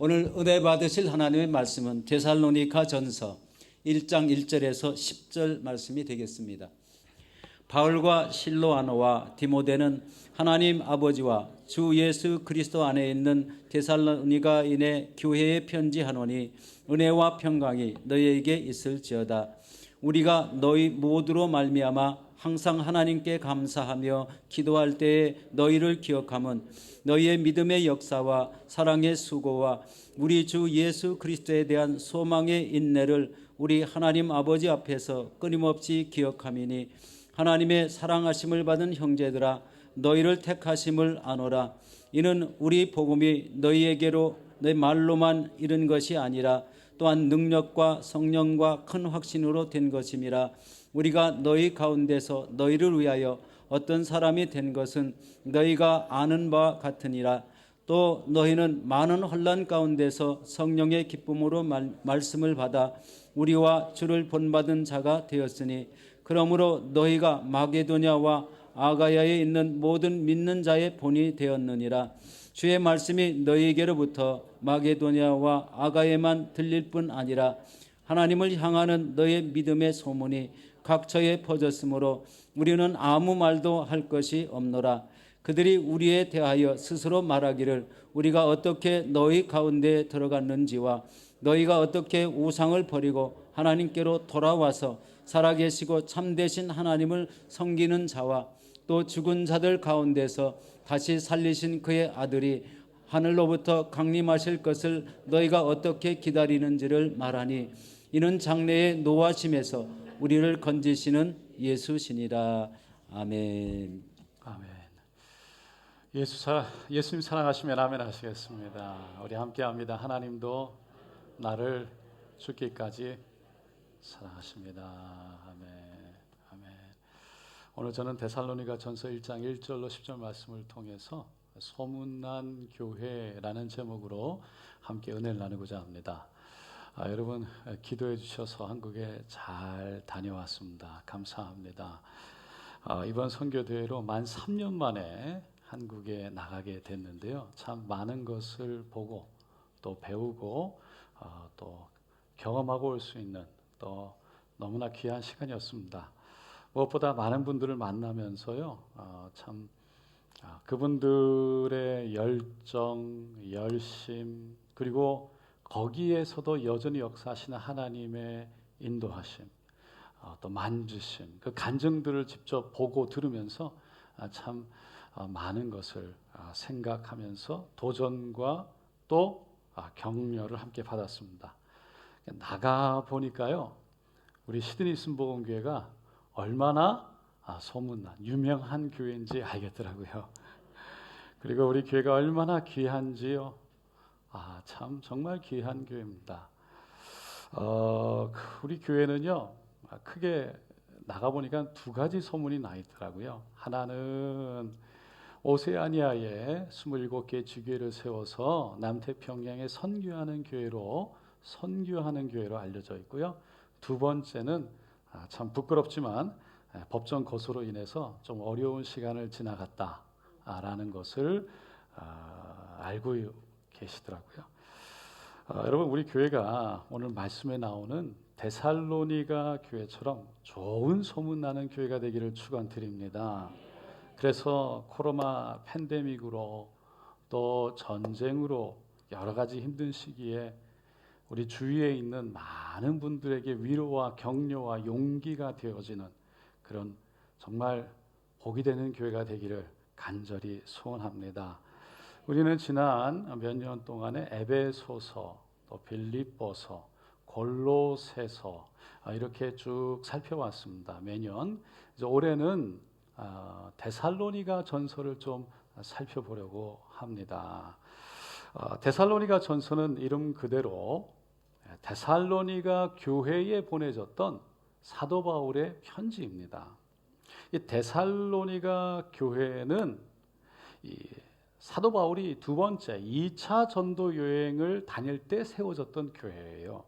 오늘 은혜 받으실 하나님의 말씀은 데살로니가 전서 1장 1절에서 10절 말씀이 되겠습니다. 바울과 실로아노와 디모데는 하나님 아버지와 주 예수 그리스도 안에 있는 데살로니가인의 교회에 편지하노니 은혜와 평강이 너희에게 있을지어다. 우리가 너희 모두로 말미암아 항상 하나님께 감사하며 기도할 때에 너희를 기억함은 너희의 믿음의 역사와 사랑의 수고와 우리 주 예수 그리스도에 대한 소망의 인내를 우리 하나님 아버지 앞에서 끊임없이 기억함이니 하나님의 사랑하심을 받은 형제들아 너희를 택하심을 아노라. 이는 우리 복음이 너희에게로 너희 말로만 이른 것이 아니라 또한 능력과 성령과 큰 확신으로 된 것임이라. 우리가 너희 가운데서 너희를 위하여 어떤 사람이 된 것은 너희가 아는 바와 같으니라. 또 너희는 많은 혼란 가운데서 성령의 기쁨으로 말씀을 받아 우리와 주를 본받은 자가 되었으니 그러므로 너희가 마게도냐와 아가야에 있는 모든 믿는 자의 본이 되었느니라. 주의 말씀이 너희에게로부터 마게도냐와 아가야에만 들릴 뿐 아니라 하나님을 향하는 너의 믿음의 소문이 각처에 퍼졌으므로 우리는 아무 말도 할 것이 없노라. 그들이 우리에 대하여 스스로 말하기를 우리가 어떻게 너희 가운데 들어갔는지와 너희가 어떻게 우상을 버리고 하나님께로 돌아와서 살아계시고 참되신 하나님을 섬기는 자와 또 죽은 자들 가운데서 다시 살리신 그의 아들이 하늘로부터 강림하실 것을 너희가 어떻게 기다리는지를 말하니 이는 장래의 노하심에서 우리를 건지시는 예수시니라. 아멘. 아멘. 예수님 사랑하시면 아멘 하시겠습니다. 우리 함께합니다. 하나님도 나를 죽기까지 사랑하십니다. 아멘. 아멘. 오늘 저는 데살로니가 전서 1장 1절로 10절 말씀을 통해서 소문난 교회라는 제목으로 함께 은혜를 나누고자 합니다. 여러분 기도해 주셔서 한국에 잘 다녀왔습니다. 감사합니다. 이번 선교대회로 만 3년 만에 한국에 나가게 됐는데요. 참 많은 것을 보고 또 배우고 또 경험하고 올 수 있는 또 너무나 귀한 시간이었습니다. 무엇보다 많은 분들을 만나면서요. 참 그분들의 열정, 열심 그리고 거기에서도 여전히 역사하시는 하나님의 인도하심, 또 만주심, 그 간증들을 직접 보고 들으면서 참 많은 것을 생각하면서 도전과 또 격려를 함께 받았습니다. 나가 보니까요, 우리 시드니 순복음교회가 얼마나 소문난 유명한 교회인지 알겠더라고요. 그리고 우리 교회가 얼마나 귀한지요. 참 정말 귀한 교회입니다. 우리 교회는요, 크게 나가보니까 두 가지 소문이 나 있더라고요. 하나는 오세아니아에 27개 지교회를 세워서 남태평양에 선교하는 교회로 알려져 있고요. 두 번째는 참 부끄럽지만 법정 고소로 인해서 좀 어려운 시간을 지나갔다라는 것을 알고 계시더라고요. 여러분 우리 교회가 오늘 말씀에 나오는 데살로니가 교회처럼 좋은 소문나는 교회가 되기를 축원드립니다. 그래서 코로나 팬데믹으로 또 전쟁으로 여러 가지 힘든 시기에 우리 주위에 있는 많은 분들에게 위로와 격려와 용기가 되어지는 그런 정말 복이 되는 교회가 되기를 간절히 소원합니다. 우리는 지난 몇 년 동안에 에베소서, 또 빌립보서, 골로새서 이렇게 쭉 살펴왔습니다. 매년 이제 올해는 데살로니가 전서를 좀 살펴보려고 합니다. 데살로니가 전서는 이름 그대로 데살로니가 교회에 보내졌던 사도 바울의 편지입니다. 이 데살로니가 교회는 사도 바울이 두 번째 2차 전도 여행을 다닐 때 세워졌던 교회예요.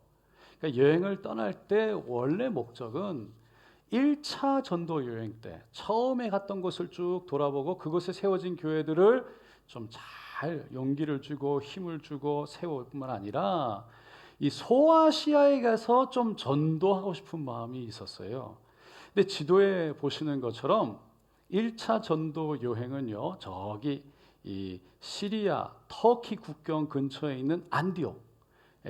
그러니까 여행을 떠날 때 원래 목적은 1차 전도 여행 때 처음에 갔던 곳을 쭉 돌아보고 그곳에 세워진 교회들을 좀 잘 잘 용기를 주고 힘을 주고 세울 뿐만 아니라 이 소아시아에 가서 좀 전도하고 싶은 마음이 있었어요. 근데 지도에 보시는 것처럼 1차 전도 여행은요, 저기 이 시리아, 터키 국경 근처에 있는 안디옥,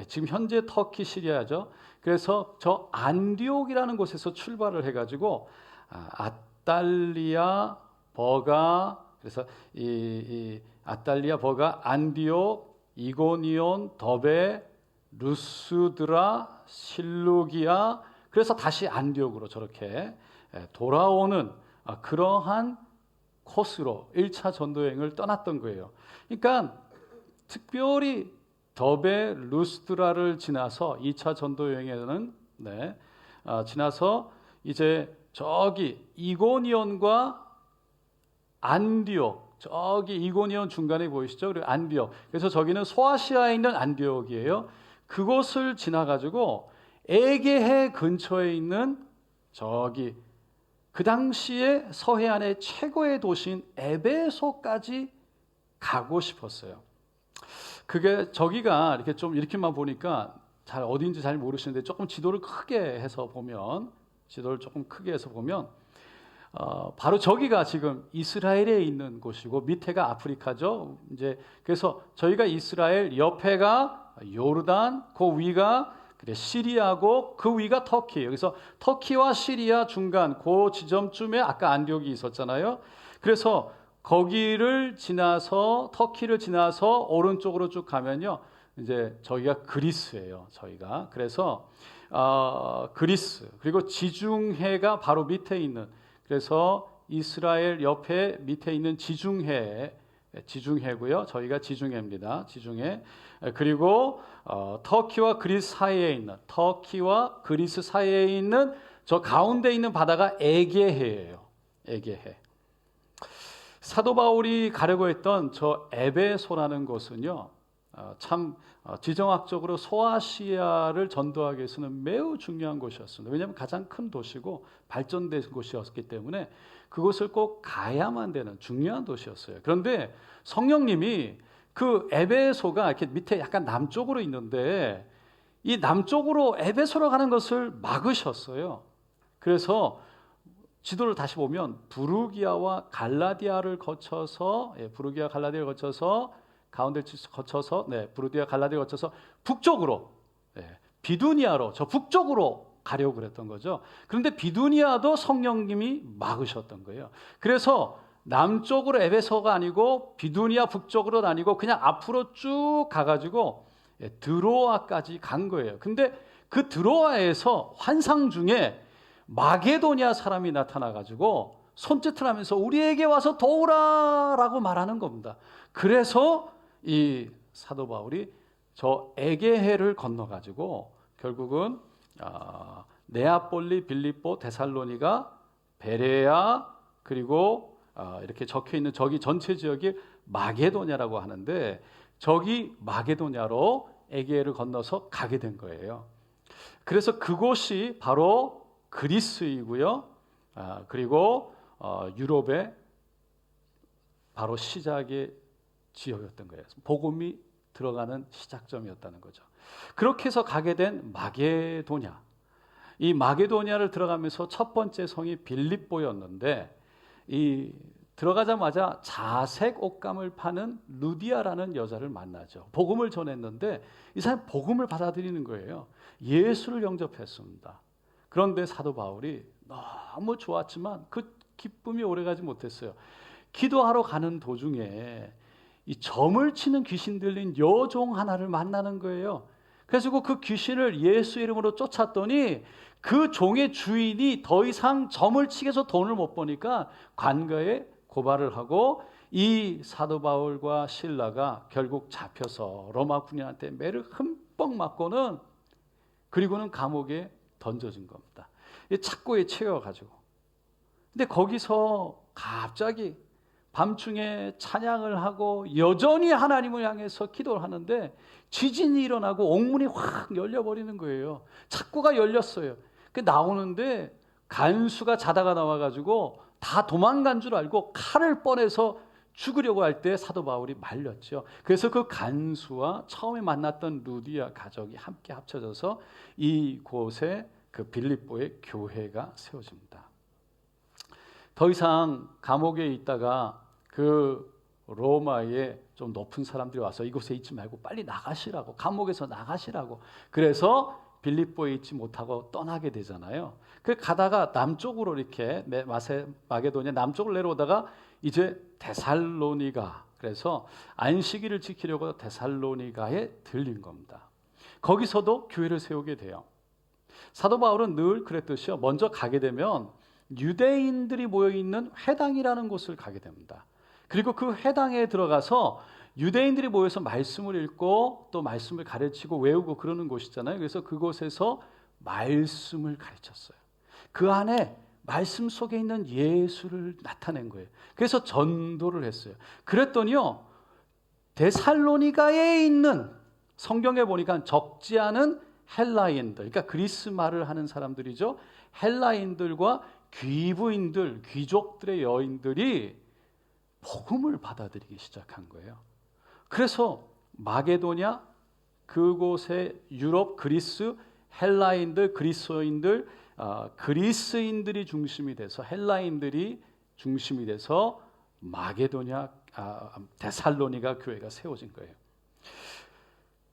지금 현재 터키 시리아죠. 그래서 저 안디옥이라는 곳에서 출발을 해가지고 아탈리아, 버가, 그래서 이 아탈리아, 버가, 안디옥, 이고니온, 더베, 루스드라, 실루기아, 그래서 다시 안디옥으로 저렇게 돌아오는 그러한 코스로 1차 전도여행을 떠났던 거예요. 그러니까 특별히 더베, 루스드라를 지나서 2차 전도여행에는 지나서 이제 저기 이고니온과 안디옥, 저기 이고니온 중간에 보이시죠? 그리고 안디옥. 그래서 저기는 소아시아에 있는 안디옥이에요. 그곳을 지나가지고 에게해 근처에 있는 저기 그 당시에 서해안의 최고의 도시인 에베소까지 가고 싶었어요. 그게 저기가 이렇게 좀 이렇게만 보니까 잘 어딘지 잘 모르시는데 조금 지도를 크게 해서 보면 바로 저기가 지금 이스라엘에 있는 곳이고 밑에가 아프리카죠. 이제 그래서 저희가 이스라엘, 옆에가 요르단, 그 위가 시리아고 그 위가 터키. 그래서 터키와 시리아 중간 그 지점쯤에 아까 안디옥이 있었잖아요. 그래서 거기를 지나서 터키를 지나서 오른쪽으로 쭉 가면요, 이제 저희가 그리스예요. 저희가 그래서 그리스 그리고 지중해가 바로 밑에 있는, 그래서 이스라엘 옆에 밑에 있는 지중해고요. 저희가 지중해입니다. 지중해. 그리고 터키와 그리스 사이에 있는 저 가운데 있는 바다가 에게해예요. 에게해. 사도 바울이 가려고 했던 저 에베소라는 곳은요, 참 지정학적으로 소아시아를 전도하기 위해서는 매우 중요한 곳이었습니다. 왜냐하면 가장 큰 도시고 발전된 곳이었기 때문에 그곳을 꼭 가야만 되는 중요한 도시였어요. 그런데 성령님이 그 에베소가 이렇게 밑에 약간 남쪽으로 있는데 이 남쪽으로 에베소로 가는 것을 막으셨어요. 그래서 지도를 다시 보면 부르기아와 갈라디아를 거쳐서 가운데를 거쳐서 부르기아 갈라디아를 거쳐서 북쪽으로 비두니아로 저 북쪽으로 가려고 그랬던 거죠. 그런데 비두니아도 성령님이 막으셨던 거예요. 그래서 남쪽으로 에베소가 아니고 비두니아 북쪽으로 아니고 그냥 앞으로 쭉 가가지고 드로아까지 간 거예요. 근데 그 드로아에서 환상 중에 마게도냐 사람이 나타나가지고 손짓을 하면서 우리에게 와서 도우라라고 말하는 겁니다. 그래서 이 사도 바울이 저 에게해를 건너가지고 결국은 네아폴리, 빌립보, 데살로니가, 베레아, 그리고 이렇게 적혀 있는 저기 전체 지역이 마게도냐라고 하는데 저기 마게도냐로 에게해를 건너서 가게 된 거예요. 그래서 그곳이 바로 그리스이고요. 그리고 유럽의 바로 시작의 지역이었던 거예요. 복음이 들어가는 시작점이었다는 거죠. 그렇게 해서 가게 된 마게도냐. 이 마게도냐를 들어가면서 첫 번째 성이 빌립보였는데 이 들어가자마자 자색 옷감을 파는 루디아라는 여자를 만나죠. 복음을 전했는데 이 사람 복음을 받아들이는 거예요. 예수를 영접했습니다. 그런데 사도 바울이 너무 좋았지만 그 기쁨이 오래가지 못했어요. 기도하러 가는 도중에 이 점을 치는 귀신 들린 여종 하나를 만나는 거예요. 그래서 그 귀신을 예수 이름으로 쫓았더니 그 종의 주인이 더 이상 점을 치게 해서 돈을 못 버니까 관가에 고발을 하고 이 사도 바울과 실라가 결국 잡혀서 로마 군인한테 매를 흠뻑 맞고는 그리고는 감옥에 던져진 겁니다. 착고에 채워가지고. 근데 거기서 갑자기 밤중에 찬양을 하고 여전히 하나님을 향해서 기도를 하는데 지진이 일어나고 옥문이 확 열려버리는 거예요. 착고가 열렸어요. 나오는데 간수가 자다가 나와가지고 다 도망간 줄 알고 칼을 꺼내서 죽으려고 할 때 사도 바울이 말렸죠. 그래서 그 간수와 처음에 만났던 루디아 가족이 함께 합쳐져서 이곳에 그 빌립보의 교회가 세워집니다. 더 이상 감옥에 있다가 그 로마의 좀 높은 사람들이 와서 이곳에 있지 말고 빨리 나가시라고, 감옥에서 나가시라고. 그래서 빌립보에 있지 못하고 떠나게 되잖아요. 그 가다가 남쪽으로 이렇게 마게도냐 남쪽을 내려오다가 이제 데살로니가, 그래서 안식일을 지키려고 데살로니가에 들린 겁니다. 거기서도 교회를 세우게 돼요. 사도 바울은 늘 그랬듯이요. 먼저 가게 되면 유대인들이 모여 있는 회당이라는 곳을 가게 됩니다. 그리고 그 회당에 들어가서 유대인들이 모여서 말씀을 읽고 또 말씀을 가르치고 외우고 그러는 곳이잖아요. 그래서 그곳에서 말씀을 가르쳤어요. 그 안에 말씀 속에 있는 예수를 나타낸 거예요. 그래서 전도를 했어요. 그랬더니요, 데살로니가에 있는, 성경에 보니까 적지 않은 헬라인들, 그러니까 그리스 말을 하는 사람들이죠. 헬라인들과 귀부인들, 귀족들의 여인들이 복음을 받아들이기 시작한 거예요. 그래서 마게도냐, 그곳의 유럽, 그리스, 헬라인들, 그리스인들, 그리스인들이 중심이 돼서, 헬라인들이 중심이 돼서 마게도냐, 데살로니가 교회가 세워진 거예요.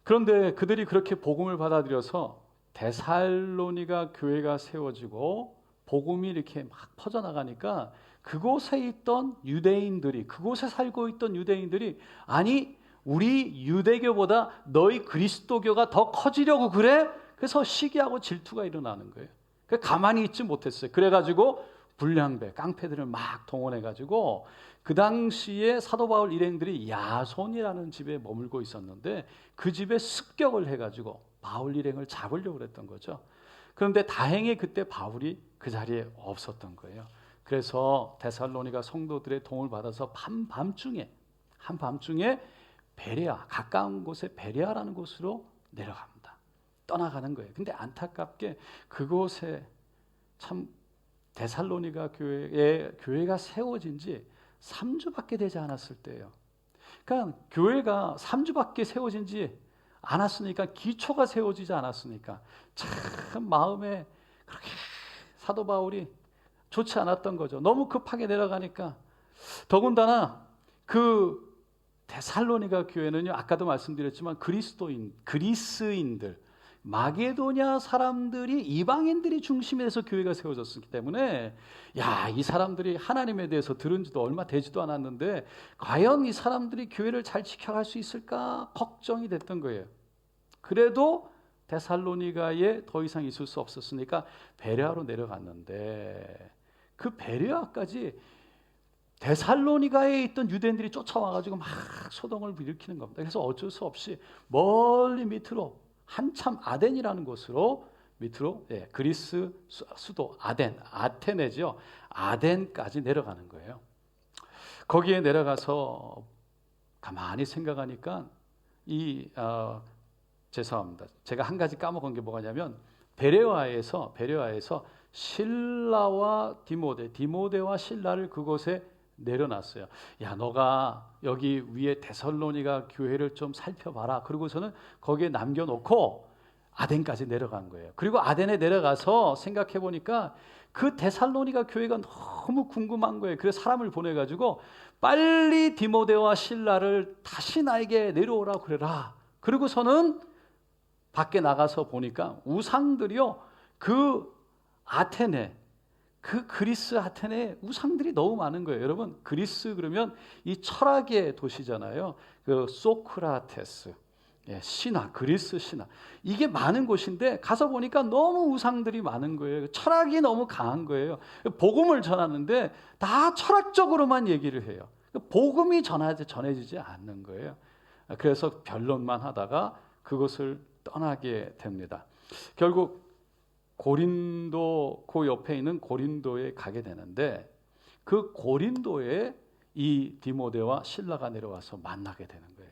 그런데 그들이 그렇게 복음을 받아들여서 데살로니가 교회가 세워지고 복음이 이렇게 막 퍼져나가니까 그곳에 있던 유대인들이, 그곳에 살고 있던 유대인들이, 아니 우리 유대교보다 너희 그리스도교가 더 커지려고 그래? 그래서 시기하고 질투가 일어나는 거예요. 가만히 있지 못했어요. 그래가지고 불량배, 깡패들을 막 동원해가지고 그 당시에 사도 바울 일행들이 야손이라는 집에 머물고 있었는데 그 집에 습격을 해가지고 바울 일행을 잡으려고 그랬던 거죠. 그런데 다행히 그때 바울이 그 자리에 없었던 거예요. 그래서 데살로니가 성도들의 도움을 받아서 한밤중에 베레아, 가까운 곳에 베레아라는 곳으로 내려갑니다. 떠나가는 거예요. 근데 안타깝게 그곳에 참 데살로니가 교회가 세워진 지 3주밖에 되지 않았을 때예요. 그러니까 교회가 3주밖에 세워진 지 않았으니까, 기초가 세워지지 않았으니까 참 마음에 그렇게 사도 바울이 좋지 않았던 거죠. 너무 급하게 내려가니까. 더군다나 그 데살로니가 교회는요, 아까도 말씀드렸지만 그리스인들, 마게도냐 사람들이, 이방인들이 중심이 돼서 교회가 세워졌기 때문에 야, 이 사람들이 하나님에 대해서 들은 지도 얼마 되지도 않았는데 과연 이 사람들이 교회를 잘 지켜갈 수 있을까 걱정이 됐던 거예요. 그래도 데살로니가에 더 이상 있을 수 없었으니까 베레아로 내려갔는데 그 베레아까지 데살로니가에 있던 유대인들이 쫓아와가지고 막 소동을 일으키는 겁니다. 그래서 어쩔 수 없이 멀리 밑으로, 한참 아덴이라는 곳으로 밑으로, 그리스 수도 아테네죠. 아덴까지 내려가는 거예요. 거기에 내려가서 가만히 생각하니까 죄송합니다. 제가 한 가지 까먹은 게 뭐냐면 베레아에서 실라와 디모데와 실라를 그곳에 내려놨어요. 야, 너가 여기 위에 데살로니가 교회를 좀 살펴봐라. 그러고서는 거기에 남겨놓고 아덴까지 내려간 거예요. 그리고 아덴에 내려가서 생각해 보니까 그 데살로니가 교회가 너무 궁금한 거예요. 그래서 사람을 보내가지고 빨리 디모데와 실라를 다시 나에게 내려오라고 그래라. 그리고서는 밖에 나가서 보니까 우상들이요, 그 그리스 아테네에 우상들이 너무 많은 거예요. 여러분, 그리스 그러면 이 철학의 도시잖아요. 그 소크라테스, 신화, 그리스 신화, 이게 많은 곳인데 가서 보니까 너무 우상들이 많은 거예요. 철학이 너무 강한 거예요. 복음을 전하는데 다 철학적으로만 얘기를 해요. 복음이 전해지지 않는 거예요. 그래서 변론만 하다가 그곳을 떠나게 됩니다. 결국 고린도, 그 옆에 있는 고린도에 가게 되는데 그 고린도에 이 디모데와 실라가 내려와서 만나게 되는 거예요.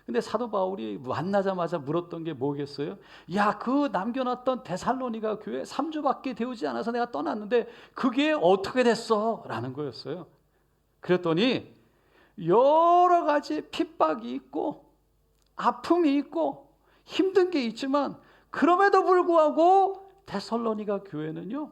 근데 사도 바울이 만나자마자 물었던 게 뭐겠어요? 야, 그 남겨놨던 데살로니가 교회 3주밖에 되지 않아서 내가 떠났는데 그게 어떻게 됐어? 라는 거였어요. 그랬더니 여러 가지 핍박이 있고 아픔이 있고 힘든 게 있지만 그럼에도 불구하고 데살로니가 교회는요,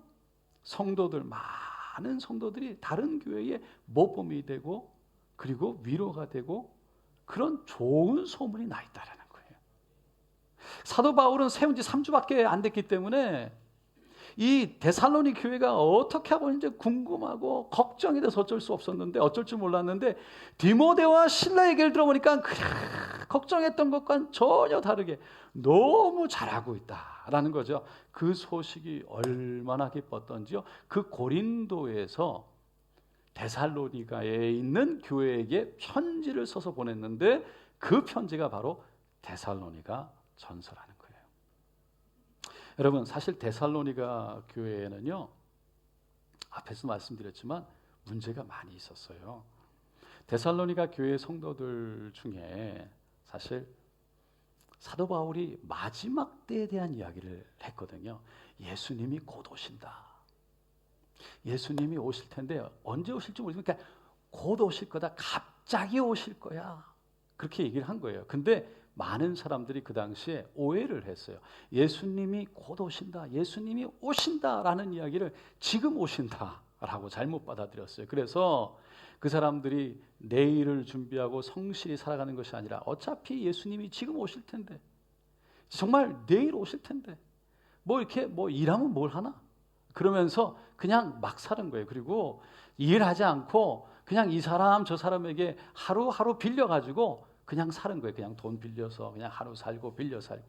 성도들, 많은 성도들이 다른 교회의 모범이 되고 그리고 위로가 되고 그런 좋은 소문이 나 있다라는 거예요. 사도 바울은 세운 지 3주밖에 안 됐기 때문에 이 데살로니 교회가 어떻게 하고 있는지 궁금하고 걱정이 돼서 어쩔 수 없었는데, 어쩔 줄 몰랐는데 디모데와 실라 얘기를 들어보니까 그래, 걱정했던 것과는 전혀 다르게 너무 잘하고 있다라는 거죠. 그 소식이 얼마나 기뻤던지요. 그 고린도에서 데살로니가에 있는 교회에게 편지를 써서 보냈는데 그 편지가 바로 데살로니가 전서라는 거예요. 여러분, 사실 데살로니가 교회에는요, 앞에서 말씀드렸지만 문제가 많이 있었어요. 데살로니가 교회 성도들 중에 사실 사도 바울이 마지막 때에 대한 이야기를 했거든요. 예수님이 곧 오신다. 예수님이 오실 텐데 언제 오실지 모르니까 곧 오실 거다. 갑자기 오실 거야. 그렇게 얘기를 한 거예요. 근데 많은 사람들이 그 당시에 오해를 했어요. 예수님이 곧 오신다. 예수님이 오신다라는 이야기를 지금 오신다라고 잘못 받아들였어요. 그래서 그 사람들이 내일을 준비하고 성실히 살아가는 것이 아니라 어차피 예수님이 지금 오실 텐데, 정말 내일 오실 텐데 뭐 이렇게 뭐 일하면 뭘 하나? 그러면서 그냥 막 사는 거예요. 그리고 일하지 않고 그냥 이 사람 저 사람에게 하루하루 빌려가지고 그냥 사는 거예요. 그냥 돈 빌려서 그냥 하루 살고 빌려 살고.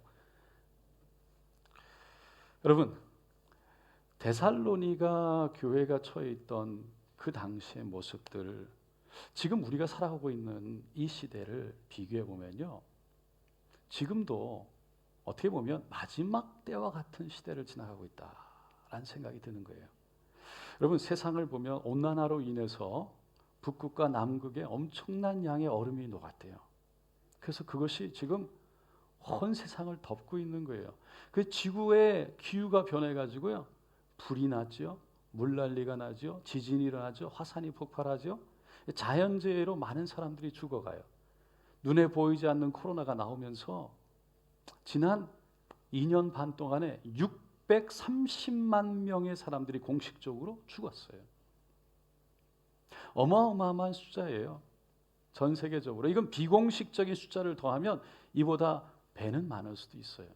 여러분, 데살로니가 교회가 처해 있던 그 당시의 모습들, 지금 우리가 살아가고 있는 이 시대를 비교해 보면요, 지금도 어떻게 보면 마지막 때와 같은 시대를 지나가고 있다라는 생각이 드는 거예요. 여러분, 세상을 보면 온난화로 인해서 북극과 남극에 엄청난 양의 얼음이 녹았대요. 그래서 그것이 지금 온 세상을 덮고 있는 거예요. 그 지구의 기후가 변해가지고요, 불이 나죠, 물난리가 나죠, 지진이 일어나죠, 화산이 폭발하죠. 자연재해로 많은 사람들이 죽어가요. 눈에 보이지 않는 코로나가 나오면서 지난 2년 반 동안에 630만 명의 사람들이 공식적으로 죽었어요. 어마어마한 숫자예요. 전 세계적으로. 이건 비공식적인 숫자를 더하면 이보다 배는 많을 수도 있어요.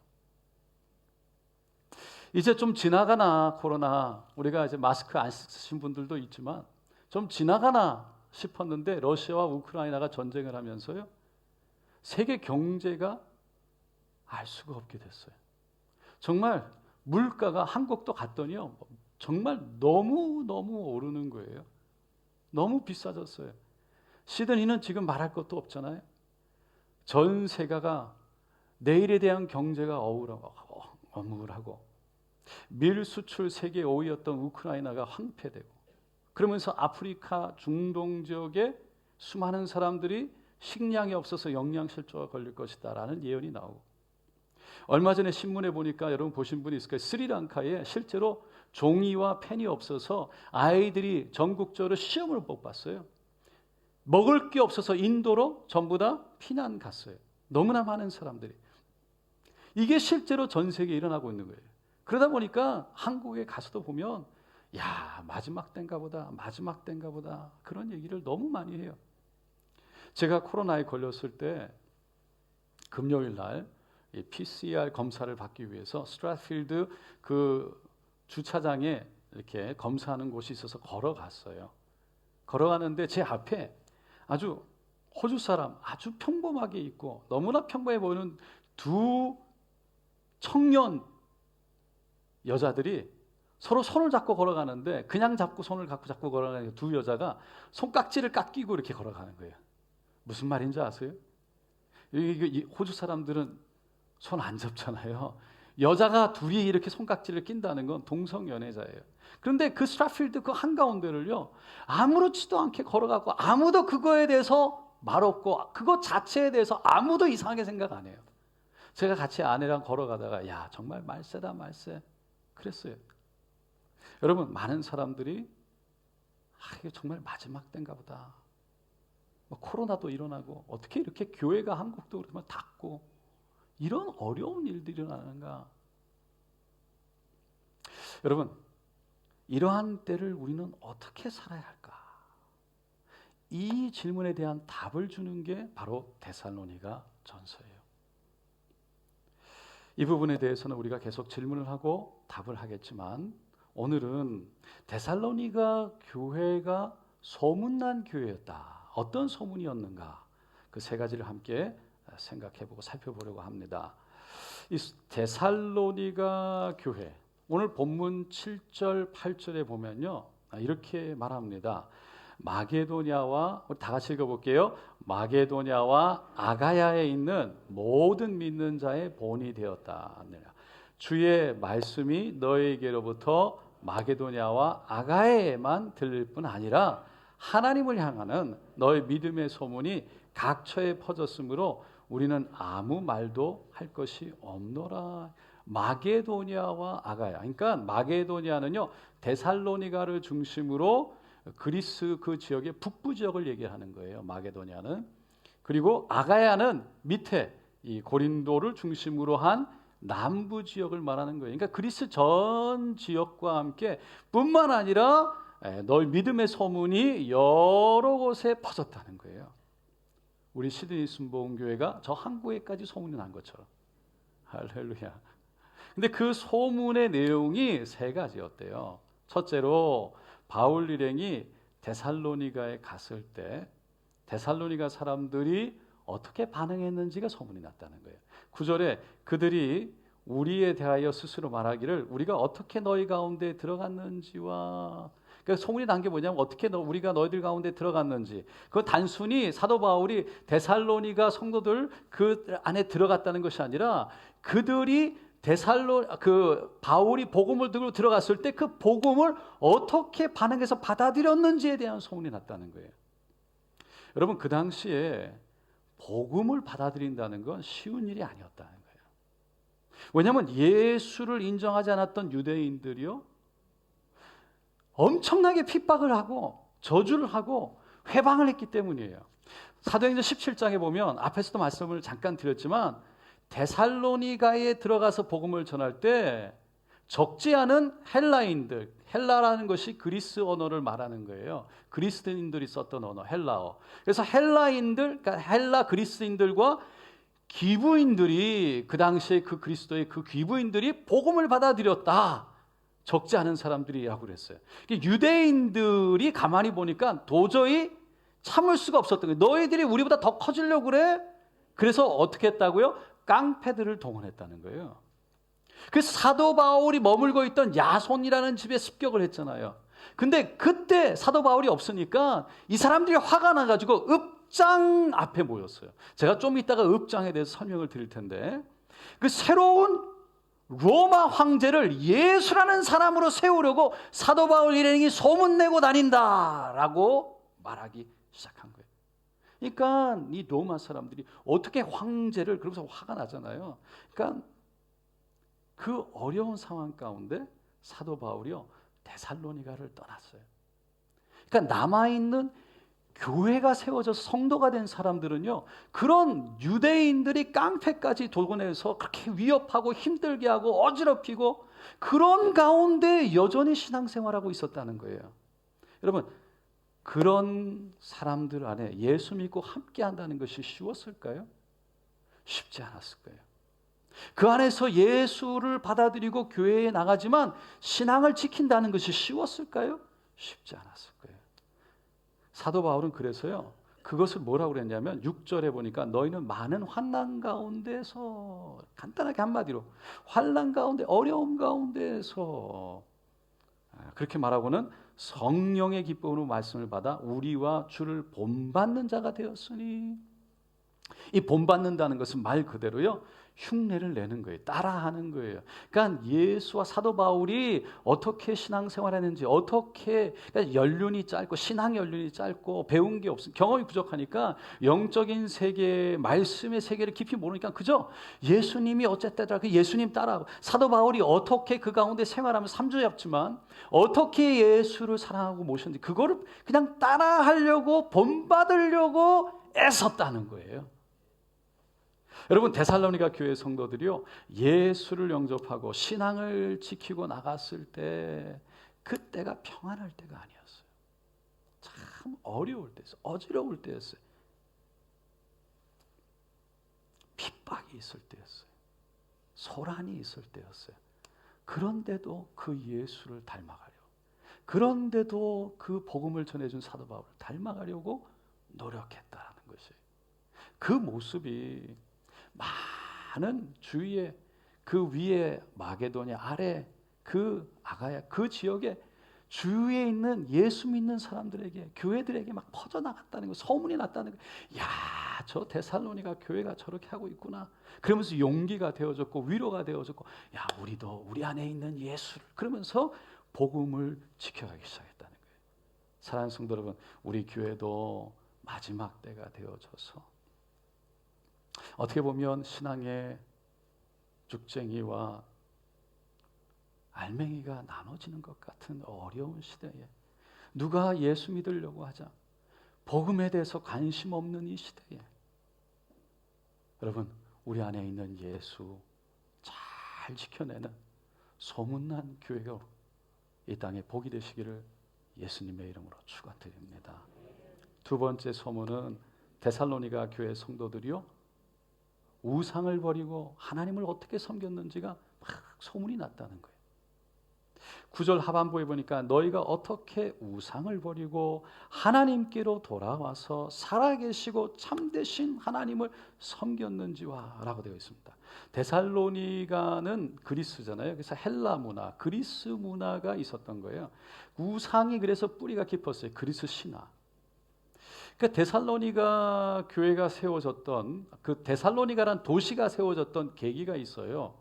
이제 좀 지나가나 코로나, 우리가 이제 마스크 안 쓰신 분들도 있지만 좀 지나가나 싶었는데 러시아와 우크라이나가 전쟁을 하면서요, 세계 경제가 알 수가 없게 됐어요. 정말 물가가, 한국도 갔더니요, 정말 너무너무 오르는 거예요. 너무 비싸졌어요. 시드니는 지금 말할 것도 없잖아요. 전 세계가 내일에 대한 경제가 어물하고 밀 수출 세계 5위였던 우크라이나가 황폐되고, 그러면서 아프리카 중동 지역에 수많은 사람들이 식량이 없어서 영양실조가 걸릴 것이다라는 예언이 나오고, 얼마 전에 신문에 보니까 여러분 보신 분이 있을 거예요. 스리랑카에 실제로 종이와 펜이 없어서 아이들이 전국적으로 시험을 못 봤어요. 먹을 게 없어서 인도로 전부 다 피난 갔어요. 너무나 많은 사람들이. 이게 실제로 전 세계에 일어나고 있는 거예요. 그러다 보니까 한국에 가서도 보면 야, 마지막 때인가 보다, 마지막 때인가 보다, 그런 얘기를 너무 많이 해요. 제가 코로나에 걸렸을 때 금요일 날 PCR 검사를 받기 위해서 스트라필드 그 주차장에 이렇게 검사하는 곳이 있어서 걸어갔어요. 걸어가는데 제 앞에 아주 호주 사람, 아주 평범하게 입고 너무나 평범해 보이는 두 청년 여자들이 서로 손을 잡고 걸어가는데, 그냥 잡고 손을 잡고 걸어가는 두 여자가 손깍지를 깎이고 이렇게 걸어가는 거예요. 무슨 말인지 아세요? 이 호주 사람들은 손 안 잡잖아요. 여자가 둘이 이렇게 손깍지를 낀다는 건 동성연애자예요. 그런데 그 스트라필드 그 한가운데를요, 아무렇지도 않게 걸어가고 아무도 그거에 대해서 말 없고 그것 자체에 대해서 아무도 이상하게 생각 안 해요. 제가 같이 아내랑 걸어가다가 야, 정말 말세다 말세 그랬어요. 여러분, 많은 사람들이 이게 정말 마지막 때인가 보다. 코로나도 일어나고 어떻게 이렇게 교회가 한국도 그러면 닫고 이런 어려운 일들이 일어나는가? 여러분, 이러한 때를 우리는 어떻게 살아야 할까? 이 질문에 대한 답을 주는 게 바로 데살로니가 전서예요. 이 부분에 대해서는 우리가 계속 질문을 하고 답을 하겠지만 오늘은 데살로니가 교회가 소문난 교회였다. 어떤 소문이었는가? 그 세 가지를 함께 생각해보고 살펴보려고 합니다. 이 데살로니가 교회, 오늘 본문 7절, 8절에 보면요, 이렇게 말합니다. 마게도냐와, 우리 다 같이 읽어볼게요. 마게도냐와 아가야에 있는 모든 믿는 자의 본이 되었다. 주의 말씀이 너에게로부터 마게도냐와 아가야에만 들릴 뿐 아니라 하나님을 향하는 너의 믿음의 소문이 각처에 퍼졌으므로 우리는 아무 말도 할 것이 없노라. 마게도냐와 아가야. 그러니까 마게도냐는요, 데살로니가를 중심으로 그리스 그 지역의 북부 지역을 얘기하는 거예요. 마게도냐는. 그리고 아가야는 밑에 이 고린도를 중심으로 한 남부 지역을 말하는 거예요. 그러니까 그리스 전 지역과 함께 뿐만 아니라 너희 믿음의 소문이 여러 곳에 퍼졌다는 거예요. 우리 시드니 순복음교회가 저 한국에까지 소문이 난 것처럼. 할렐루야. 근데 그 소문의 내용이 세 가지였대요. 첫째로 바울 일행이 데살로니가에 갔을 때 데살로니가 사람들이 어떻게 반응했는지가 소문이 났다는 거예요. 9절에 그들이 우리에 대하여 스스로 말하기를 우리가 어떻게 너희 가운데 들어갔는지와, 그러니까 소문이 난 게 뭐냐면 어떻게 우리가 너희들 가운데 들어갔는지, 그건 단순히 사도 바울이 데살로니가 성도들 그 안에 들어갔다는 것이 아니라 그들이 바울이 복음을 들고 들어갔을 때 그 복음을 어떻게 반응해서 받아들였는지에 대한 소문이 났다는 거예요. 여러분, 그 당시에 복음을 받아들인다는 건 쉬운 일이 아니었다는 거예요. 왜냐하면 예수를 인정하지 않았던 유대인들이요, 엄청나게 핍박을 하고 저주를 하고 회방을 했기 때문이에요. 사도행전 17장에 보면 앞에서도 말씀을 잠깐 드렸지만 데살로니가에 들어가서 복음을 전할 때 적지 않은 헬라인들, 헬라라는 것이 그리스 언어를 말하는 거예요. 그리스인들이 썼던 언어, 헬라어. 그래서 헬라인들, 그러니까 헬라 그리스인들과 귀부인들이 그 당시에 그 그리스도의 그 귀부인들이 복음을 받아들였다. 적지 않은 사람들이라고 그랬어요. 유대인들이 가만히 보니까 도저히 참을 수가 없었던 거예요. 너희들이 우리보다 더 커지려고 그래? 그래서 어떻게 했다고요? 깡패들을 동원했다는 거예요. 그래서 사도 바울이 머물고 있던 야손이라는 집에 습격을 했잖아요. 근데 그때 사도 바울이 없으니까 이 사람들이 화가 나가지고 읍장 앞에 모였어요. 제가 좀 이따가 읍장에 대해서 설명을 드릴 텐데, 그 새로운 로마 황제를 예수라는 사람으로 세우려고 사도 바울 일행이 소문내고 다닌다라고 말하기 시작한 거예요. 그러니까 이 로마 사람들이 어떻게 황제를, 그러면서 화가 나잖아요. 그러니까 그 어려운 상황 가운데 사도 바울이요, 데살로니가를 떠났어요. 그러니까 남아있는 교회가 세워져서 성도가 된 사람들은요, 그런 유대인들이 깡패까지 동원해서 그렇게 위협하고 힘들게 하고 어지럽히고 그런 가운데 여전히 신앙생활하고 있었다는 거예요. 여러분, 그런 사람들 안에 예수 믿고 함께 한다는 것이 쉬웠을까요? 쉽지 않았을 거예요. 그 안에서 예수를 받아들이고 교회에 나가지만 신앙을 지킨다는 것이 쉬웠을까요? 쉽지 않았을 거예요. 사도 바울은 그래서요, 그것을 뭐라고 그랬냐면 6절에 보니까 너희는 많은 환난 가운데서, 간단하게 한마디로 환난 가운데, 어려움 가운데서, 그렇게 말하고는 성령의 기쁨으로 말씀을 받아 우리와 주를 본받는 자가 되었으니, 이 본받는다는 것은 말 그대로요, 흉내를 내는 거예요. 따라하는 거예요. 그러니까 예수와 사도 바울이 어떻게 신앙생활했는지, 어떻게 그러니까 연륜이 짧고 신앙 연륜이 짧고 배운 게 없어, 경험이 부족하니까 영적인 세계, 말씀의 세계를 깊이 모르니까 그저 예수님이 어쨌든 그 예수님 따라하고, 사도 바울이 어떻게 그 가운데 생활하면서 3주 잡지만 어떻게 예수를 사랑하고 모셨는지 그거를 그냥 따라하려고 본받으려고 애썼다는 거예요. 여러분, 데살로니가 교회 성도들이요, 예수를 영접하고 신앙을 지키고 나갔을 때 그때가 평안할 때가 아니었어요. 참 어려울 때였어요. 어지러울 때였어요. 핍박이 있을 때였어요. 소란이 있을 때였어요. 그런데도 그 예수를 닮아가려고, 그런데도 그 복음을 전해준 사도 바울을 닮아가려고 노력했다는 것이에요. 그 모습이 많은 주위에, 그 위에 마게도냐, 아래 그 아가야, 그 지역에 주위에 있는 예수 믿는 사람들에게, 교회들에게 막 퍼져나갔다는 거, 소문이 났다는 거. 야, 저 데살로니가 교회가 저렇게 하고 있구나. 그러면서 용기가 되어졌고 위로가 되어졌고, 야, 우리도 우리 안에 있는 예수를, 그러면서 복음을 지켜가기 시작했다는 거예요. 사랑하는 성도 여러분, 우리 교회도 마지막 때가 되어져서 어떻게 보면 신앙의 죽쟁이와 알맹이가 나눠지는 것 같은 어려운 시대에, 누가 예수 믿으려고 하자 복음에 대해서 관심 없는 이 시대에, 여러분, 우리 안에 있는 예수 잘 지켜내는 소문난 교회가 이 땅에 복이 되시기를 예수님의 이름으로 축원드립니다. 두 번째 소문은 데살로니가 교회 성도들이요, 우상을 버리고 하나님을 어떻게 섬겼는지가 막 소문이 났다는 거예요. 9절 하반부에 보니까 너희가 어떻게 우상을 버리고 하나님께로 돌아와서 살아계시고 참되신 하나님을 섬겼는지와 라고 되어 있습니다. 데살로니가는 그리스잖아요. 그래서 헬라 문화, 그리스 문화가 있었던 거예요. 우상이 그래서 뿌리가 깊었어요. 그리스 신화. 그 데살로니가 교회가 세워졌던, 그 데살로니가란 도시가 세워졌던 계기가 있어요.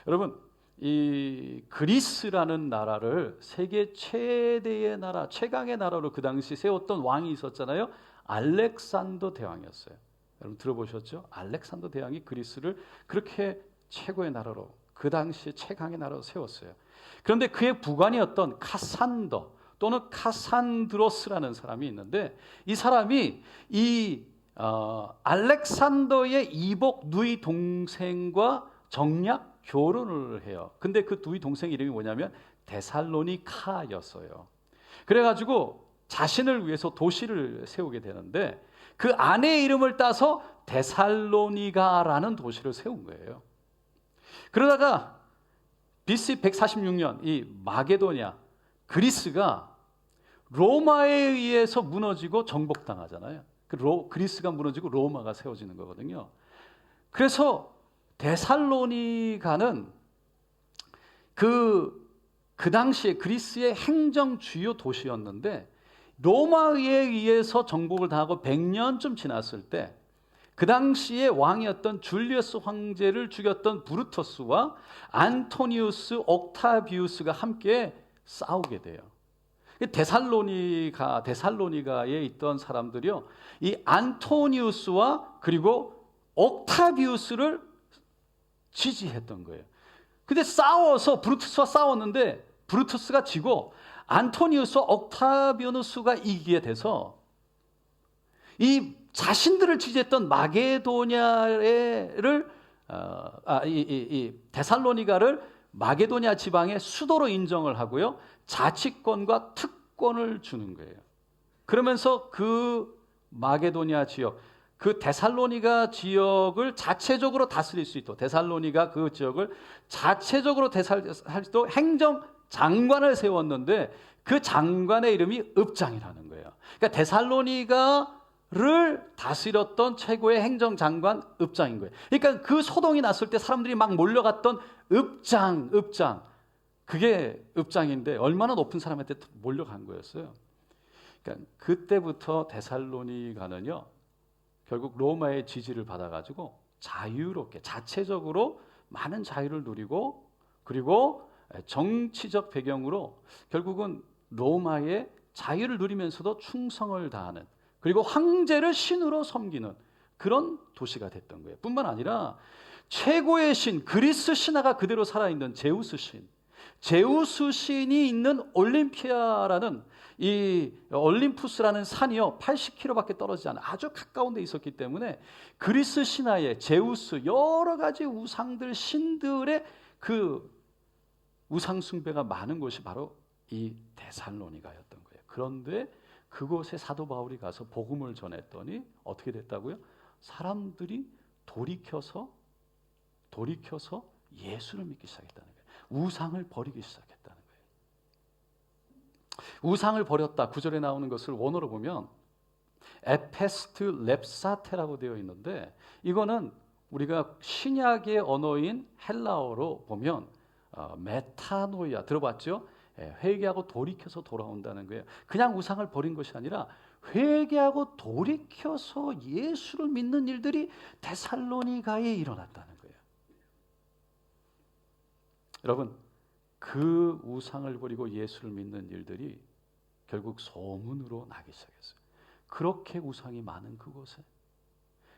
여러분, 이 그리스라는 나라를 세계 최대의 나라, 최강의 나라로 그 당시 세웠던 왕이 있었잖아요. 알렉산더 대왕이었어요. 여러분 들어보셨죠? 알렉산더 대왕이 그리스를 그렇게 최고의 나라로, 그 당시 최강의 나라로 세웠어요. 그런데 그의 부관이었던 카산더 또는 카산드로스라는 사람이 있는데, 이 사람이 이 알렉산더의 이복 누이 동생과 정략 결혼을 해요. 근데 그 누이 동생 이름이 뭐냐면 데살로니카였어요. 그래가지고 자신을 위해서 도시를 세우게 되는데, 그 아내의 이름을 따서 데살로니가라는 도시를 세운 거예요. 그러다가 BC 146년 이 마게도냐, 그리스가 로마에 의해서 무너지고 정복당하잖아요. 그리스가 무너지고 로마가 세워지는 거거든요. 그래서 데살로니가는 그 당시에 그리스의 행정 주요 도시였는데, 로마에 의해서 정복을 당하고 100년쯤 지났을 때 그 당시에 왕이었던 줄리어스 황제를 죽였던 브루터스와 안토니우스 옥타비우스가 함께 싸우게 돼요. 데살로니가에 있던 사람들이요, 이 안토니우스와 그리고 옥타비우스를 지지했던 거예요. 근데 싸워서 브루투스와 싸웠는데 브루투스가 지고 안토니우스와 옥타비우스가 이기게 돼서 이 자신들을 지지했던 마게도냐를 데살로니가를 마게도냐 지방의 수도로 인정을 하고요, 자치권과 특권을 주는 거예요. 그러면서 그 마게도냐 지역, 그 데살로니가 지역을 자체적으로 다스릴 수 있도록, 데살로니가 그 지역을 자체적으로 다스릴 수 있도록 행정 장관을 세웠는데, 그 장관의 이름이 읍장이라는 거예요. 그러니까 데살로니가를 다스렸던 최고의 행정장관 읍장인 거예요. 그러니까 그 소동이 났을 때 사람들이 막 몰려갔던 읍장. 그게 읍장인데 얼마나 높은 사람한테 몰려간 거였어요. 그러니까 그때부터 데살로니가는요, 결국 로마의 지지를 받아가지고 자유롭게 자체적으로 많은 자유를 누리고 그리고 정치적 배경으로 결국은 로마의 자유를 누리면서도 충성을 다하는 그리고 황제를 신으로 섬기는 그런 도시가 됐던 거예요. 뿐만 아니라 최고의 신 그리스 신화가 그대로 살아있는 제우스 신, 제우스 신이 있는 올림피아라는 이 올림푸스라는 산이요 80km밖에 떨어지지 않은 아주 가까운 데 있었기 때문에 그리스 신화의 제우스 여러 가지 우상들 신들의 그 우상 숭배가 많은 곳이 바로 이 데살로니가였던 거예요. 그런데 그곳에 사도 바울이 가서 복음을 전했더니 어떻게 됐다고요? 사람들이 돌이켜서 예수를 믿기 시작했다는 거예요. 우상을 버리기 시작했다는 거예요. 우상을 버렸다 9절에 나오는 것을 원어로 보면 에페스트 렙사테라고 되어 있는데 이거는 우리가 신약의 언어인 헬라어로 보면 메타노이아 들어봤죠? 회개하고 돌이켜서 돌아온다는 거예요. 그냥 우상을 버린 것이 아니라 회개하고 돌이켜서 예수를 믿는 일들이 데살로니가에 일어났다는 거예요. 여러분, 그 우상을 버리고 예수를 믿는 일들이 결국 소문으로 나기 시작했어요. 그렇게 우상이 많은 그곳에,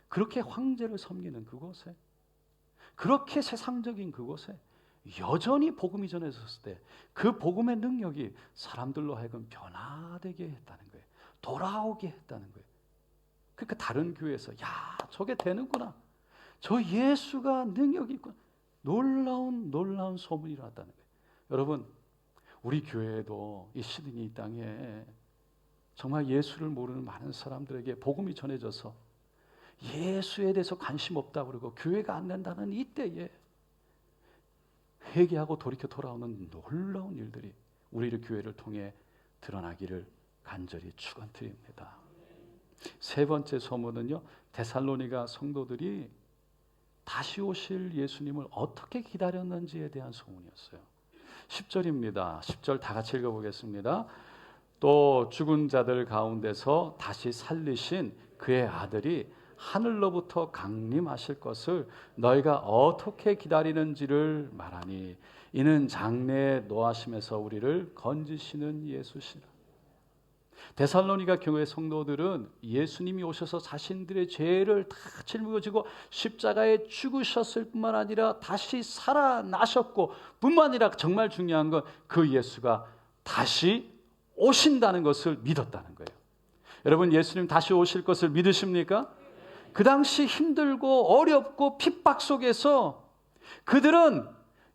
그렇게 황제를 섬기는 그곳에, 그렇게 세상적인 그곳에 여전히 복음이 전해졌을 때 그 복음의 능력이 사람들로 하여금 변화되게 했다는 거예요. 돌아오게 했다는 거예요. 그러니까 다른 교회에서 야 저게 되는구나. 저 예수가 능력이 있구나. 놀라운 소문이 일어났다는 거예요. 여러분 우리 교회에도 이 시드니 이 땅에 정말 예수를 모르는 많은 사람들에게 복음이 전해져서 예수에 대해서 관심 없다고 그러고 교회가 안 된다는 이때에 회개하고 돌이켜 돌아오는 놀라운 일들이 우리의 교회를 통해 드러나기를 간절히 축원드립니다. 세 번째 소문은요, 데살로니가 성도들이 다시 오실 예수님을 어떻게 기다렸는지에 대한 소문이었어요. 10절입니다. 10절 다 같이 읽어보겠습니다. 또 죽은 자들 가운데서 다시 살리신 그의 아들이 하늘로부터 강림하실 것을 너희가 어떻게 기다리는지를 말하니 이는 장래에 노하심에서 우리를 건지시는 예수시라. 데살로니가 교회 성도들은 예수님이 오셔서 자신들의 죄를 다 짊어지고 십자가에 죽으셨을 뿐만 아니라 다시 살아나셨고 뿐만 아니라 정말 중요한 건 그 예수가 다시 오신다는 것을 믿었다는 거예요. 여러분 예수님 다시 오실 것을 믿으십니까? 그 당시 힘들고 어렵고 핍박 속에서 그들은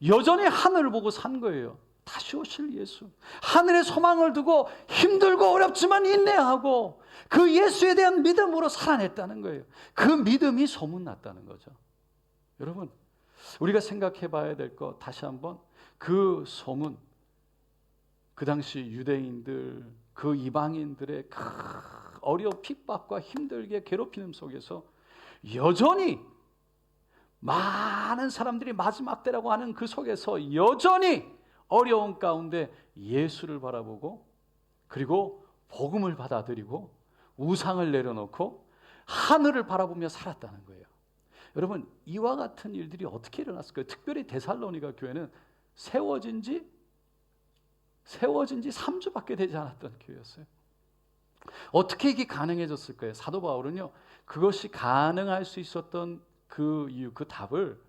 여전히 하늘을 보고 산 거예요. 다시 오실 예수. 하늘에 소망을 두고 힘들고 어렵지만 인내하고 그 예수에 대한 믿음으로 살아냈다는 거예요. 그 믿음이 소문났다는 거죠. 여러분 우리가 생각해 봐야 될 것 다시 한번 그 소문 그 당시 유대인들 그 이방인들의 어려운 핍박과 힘들게 괴롭히는 속에서 여전히 많은 사람들이 마지막 때라고 하는 그 속에서 여전히 어려운 가운데 예수를 바라보고 그리고 복음을 받아들이고 우상을 내려놓고 하늘을 바라보며 살았다는 거예요. 여러분 이와 같은 일들이 어떻게 일어났을까요? 특별히 데살로니가 교회는 세워진 지 3주밖에 되지 않았던 교회였어요. 어떻게 이게 가능해졌을까요? 사도 바울은요 그것이 가능할 수 있었던 그 이유, 그 답을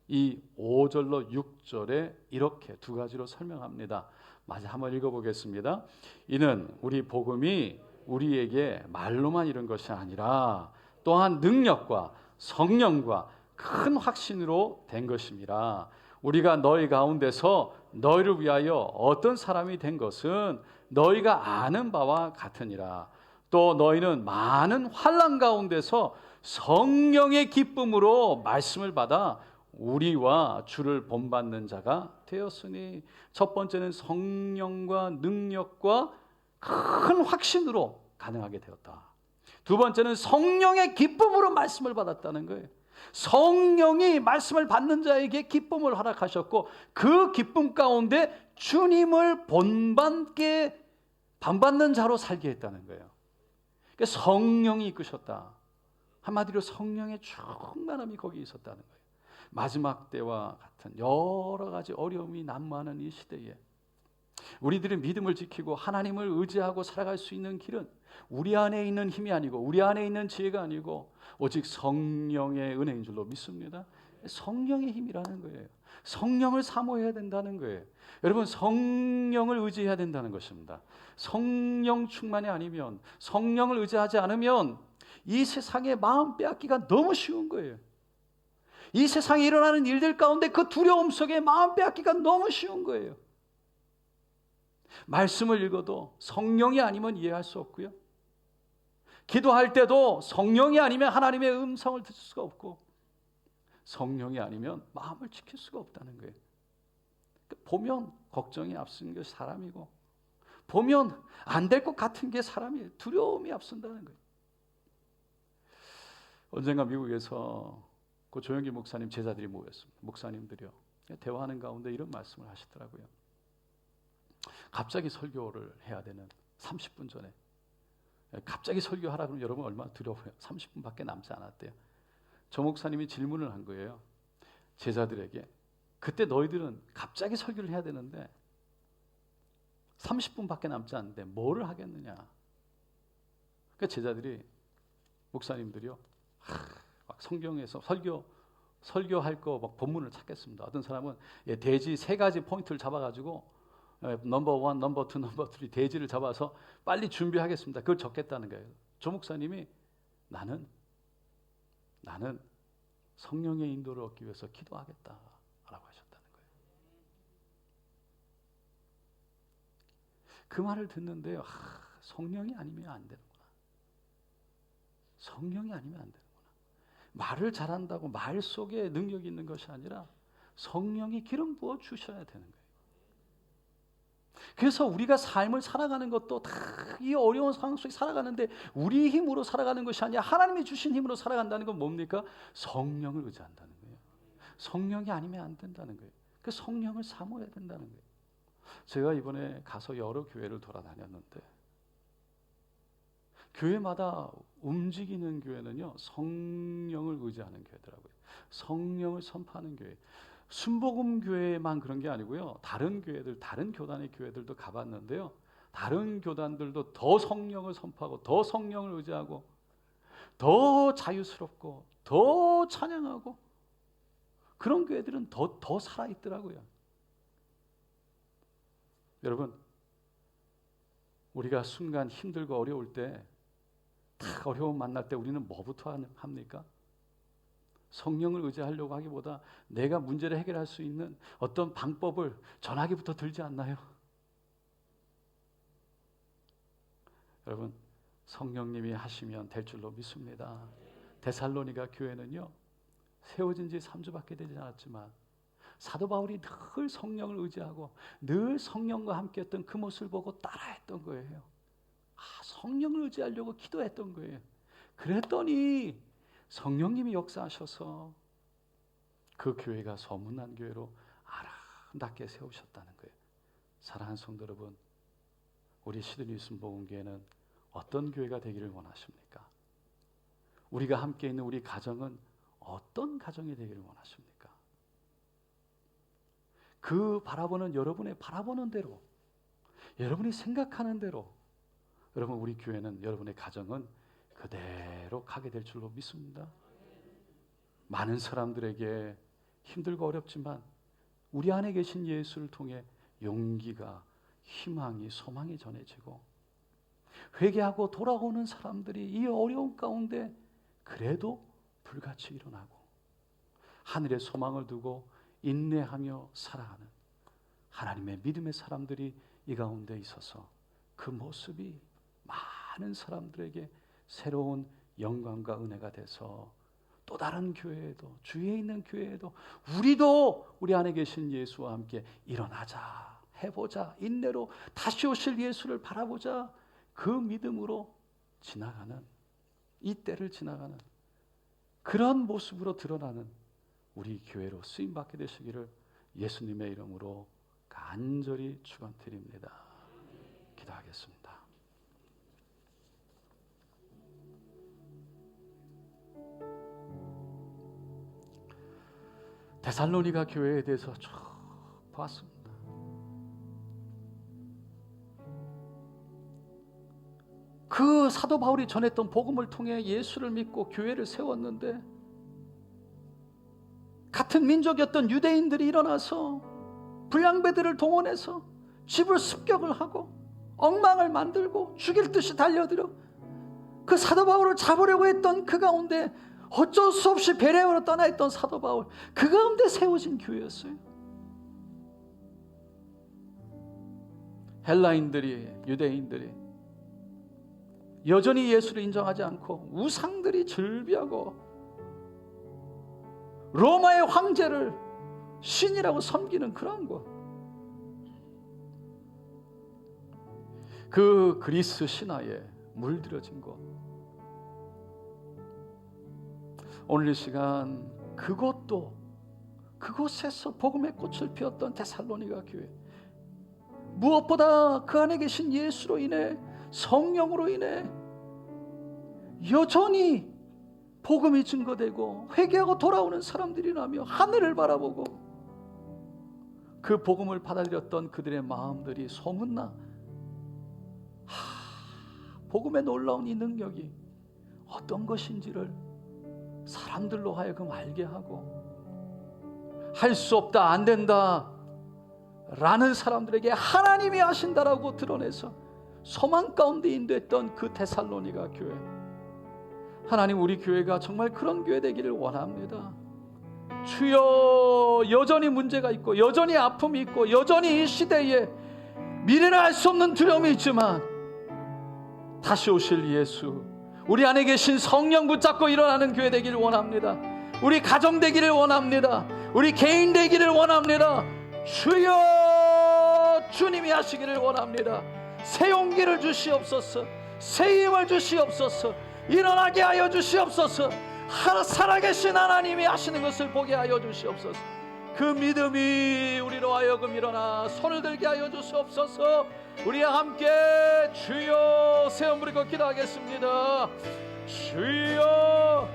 이 5절로 6절에 이렇게 두 가지로 설명합니다. 마저 한번 읽어보겠습니다. 이는 우리 복음이 우리에게 말로만 이른 것이 아니라 또한 능력과 성령과 큰 확신으로 된 것입니다. 우리가 너희 가운데서 너희를 위하여 어떤 사람이 된 것은 너희가 아는 바와 같으니라. 또 너희는 많은 환난 가운데서 성령의 기쁨으로 말씀을 받아 우리와 주를 본받는 자가 되었으니 첫 번째는 성령과 능력과 큰 확신으로 가능하게 되었다. 두 번째는 성령의 기쁨으로 말씀을 받았다는 거예요. 성령이 말씀을 받는 자에게 기쁨을 허락하셨고 그 기쁨 가운데 주님을 본받는 자로 살게 했다는 거예요. 그러니까 성령이 이끄셨다. 한마디로 성령의 충만함이 거기 있었다는 거예요. 마지막 때와 같은 여러 가지 어려움이 난무하는 이 시대에 우리들이 믿음을 지키고 하나님을 의지하고 살아갈 수 있는 길은 우리 안에 있는 힘이 아니고 우리 안에 있는 지혜가 아니고 오직 성령의 은혜인 줄로 믿습니다. 성령의 힘이라는 거예요. 성령을 사모해야 된다는 거예요. 여러분, 성령을 의지해야 된다는 것입니다. 성령 충만이 아니면, 성령을 의지하지 않으면 이 세상에 마음 빼앗기가 너무 쉬운 거예요. 이 세상에 일어나는 일들 가운데 그 두려움 속에 마음 빼앗기가 너무 쉬운 거예요. 말씀을 읽어도 성령이 아니면 이해할 수 없고요. 기도할 때도 성령이 아니면 하나님의 음성을 들을 수가 없고, 성령이 아니면 마음을 지킬 수가 없다는 거예요. 보면 걱정이 앞서는 게 사람이고, 보면 안 될 것 같은 게 사람이에요. 두려움이 앞선다는 거예요. 언젠가 미국에서 그 조영기 목사님 제자들이 모였습니다. 목사님들이요. 대화하는 가운데 이런 말씀을 하시더라고요. 갑자기 설교를 해야 되는 30분 전에 갑자기 설교하라 그러면 여러분 얼마나 두려워요. 30분밖에 남지 않았대요. 저 목사님이 질문을 한 거예요. 제자들에게. 그때 너희들은 갑자기 설교를 해야 되는데 30분밖에 남지 않는데 뭐를 하겠느냐. 그러니까 제자들이, 목사님들이요, 막 성경에서 설교할 거 막 본문을 찾겠습니다. 어떤 사람은 대지 3가지 포인트를 잡아가지고 넘버 1, 넘버 2, 넘버 3 대지를 잡아서 빨리 준비하겠습니다. 그걸 적겠다는 거예요. 조 목사님이 나는 성령의 인도를 얻기 위해서 기도하겠다라고 하셨다는 거예요. 그 말을 듣는데요, 성령이 아니면 안 되는구나. 성령이 아니면 안 되는구나. 말을 잘한다고 말 속에 능력이 있는 것이 아니라 성령이 기름 부어 주셔야 되는 거예요. 그래서 우리가 삶을 살아가는 것도 다 이 어려운 상황 속에 살아가는데 우리 힘으로 살아가는 것이 아니라 하나님이 주신 힘으로 살아간다는 건 뭡니까? 성령을 의지한다는 거예요. 성령이 아니면 안 된다는 거예요. 그 성령을 사모해야 된다는 거예요. 제가 이번에 가서 여러 교회를 돌아다녔는데 교회마다 움직이는 교회는요, 성령을 의지하는 교회더라고요. 성령을 선포하는 교회. 순복음 교회만 그런 게 아니고요. 다른 교회들, 다른 교단의 교회들도 가봤는데요. 다른 교단들도 더 성령을 선포하고 더 성령을 의지하고 더 자유스럽고 더 찬양하고 그런 교회들은 더 살아있더라고요. 여러분, 우리가 순간 힘들고 어려울 때, 다 어려움 만날 때 우리는 뭐부터 합니까? 성령을 의지하려고 하기보다 내가 문제를 해결할 수 있는 어떤 방법을 전하기부터 들지 않나요? 여러분, 성령님이 하시면 될 줄로 믿습니다. 데살로니가 교회는요, 세워진 지 3주밖에 되지 않았지만 사도 바울이 늘 성령을 의지하고 늘 성령과 함께했던 그 모습을 보고 따라했던 거예요. 성령을 의지하려고 기도했던 거예요. 그랬더니 성령님이 역사하셔서 그 교회가 소문난 교회로 아름답게 세우셨다는 거예요. 사랑하는 성도 여러분, 우리 시드니 순복음교회는 어떤 교회가 되기를 원하십니까? 우리가 함께 있는 우리 가정은 어떤 가정이 되기를 원하십니까? 그 바라보는 여러분의 바라보는 대로, 여러분이 생각하는 대로 여러분, 우리 교회는, 여러분의 가정은 그대로 가게 될 줄로 믿습니다. 많은 사람들에게 힘들고 어렵지만 우리 안에 계신 예수를 통해 용기가, 희망이, 소망이 전해지고 회개하고 돌아오는 사람들이 이 어려운 가운데 그래도 불같이 일어나고 하늘에 소망을 두고 인내하며 살아가는 하나님의 믿음의 사람들이 이 가운데 있어서 그 모습이 많은 사람들에게 새로운 영광과 은혜가 돼서 또 다른 교회에도, 주위에 있는 교회에도 우리도 우리 안에 계신 예수와 함께 일어나자, 해보자, 인내로 다시 오실 예수를 바라보자, 그 믿음으로 지나가는, 이 때를 지나가는 그런 모습으로 드러나는 우리 교회로 쓰임받게 되시기를 예수님의 이름으로 간절히 축원드립니다. 기도하겠습니다. 데살로니가 교회에 대해서 쭉 봤습니다. 그 사도 바울이 전했던 복음을 통해 예수를 믿고 교회를 세웠는데 같은 민족이었던 유대인들이 일어나서 불량배들을 동원해서 집을 습격을 하고 엉망을 만들고 죽일 듯이 달려들어 그 사도 바울을 잡으려고 했던 그 가운데 어쩔 수 없이 베레아로 떠나 있던 사도 바울, 그 가운데 세워진 교회였어요. 헬라인들이, 유대인들이 여전히 예수를 인정하지 않고 우상들이 즐비하고 로마의 황제를 신이라고 섬기는 그런 것, 그 그리스 신화에 물들여진 것, 오늘 이 시간 그곳에서 복음의 꽃을 피웠던 데살로니가 교회, 무엇보다 그 안에 계신 예수로 인해, 성령으로 인해 여전히 복음이 증거되고 회개하고 돌아오는 사람들이라며 하늘을 바라보고 그 복음을 받아들였던 그들의 마음들이 소문나 복음의 놀라운 이 능력이 어떤 것인지를 사람들로 하여금 알게 하고, 할 수 없다, 안 된다 라는 사람들에게 하나님이 하신다라고 드러내서 소망 가운데 인도했던 그 데살로니가 교회, 하나님 우리 교회가 정말 그런 교회 되기를 원합니다. 주여, 여전히 문제가 있고 여전히 아픔이 있고 여전히 이 시대에 미래를 알 수 없는 두려움이 있지만 다시 오실 예수, 우리 안에 계신 성령 붙잡고 일어나는 교회 되기를 원합니다. 우리 가정 되기를 원합니다. 우리 개인 되기를 원합니다. 주여, 주님이 하시기를 원합니다. 새 용기를 주시옵소서, 새 힘을 주시옵소서, 일어나게 하여 주시옵소서, 살아계신 하나님이 하시는 것을 보게 하여 주시옵소서. 그 믿음이 우리로 하여금 일어나 손을 들게 하여 주시옵소서. 우리와 함께 주여 세움 부리고 기도하겠습니다. 주여,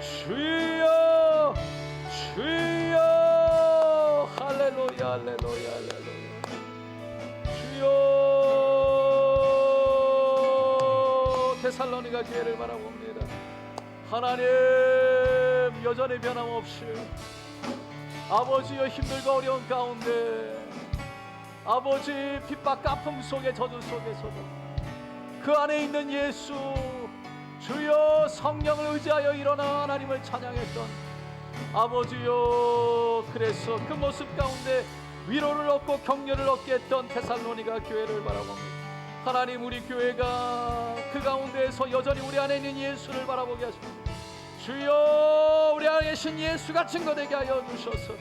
주여, 주여. 할렐루야, 할렐루야, 할렐루야. 주여, 데살로니가 교회를 바라봅니다. 하나님, 여전히 변함없이 아버지여, 힘들고 어려운 가운데 아버지 핍박 아픔 속에 저주 속에서도 그 안에 있는 예수, 주여 성령을 의지하여 일어나 하나님을 찬양했던 아버지여, 그래서 그 모습 가운데 위로를 얻고 격려를 얻게 했던 데살로니가 교회를 바라봅니다. 하나님, 우리 교회가 그 가운데에서 여전히 우리 안에 있는 예수를 바라보게 하십니다. 주여, 우리 안에 계신 예수가 증거되게 하여 주셔서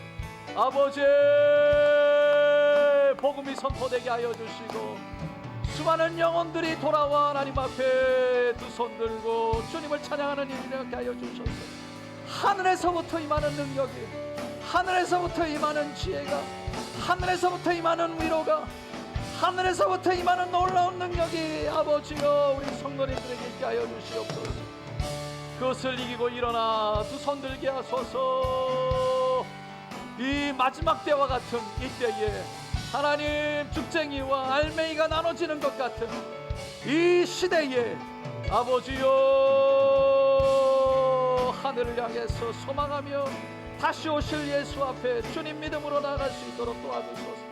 아버지 복음이 선포되게 하여 주시고 수많은 영혼들이 돌아와 하나님 앞에 두 손 들고 주님을 찬양하는 일이 되게 하여 주셔서 하늘에서부터 임하는 능력이, 하늘에서부터 임하는 지혜가, 하늘에서부터 임하는 위로가, 하늘에서부터 임하는 놀라운 능력이 아버지여 우리 성도님들에게 있게 하여 주시옵소서. 그것을 이기고 일어나 두 손 들게 하소서. 이 마지막 때와 같은 이때에 하나님, 죽쟁이와 알맹이가 나눠지는 것 같은 이 시대에 아버지여, 하늘을 향해서 소망하며 다시 오실 예수 앞에 주님 믿음으로 나아갈 수 있도록 도와주소서.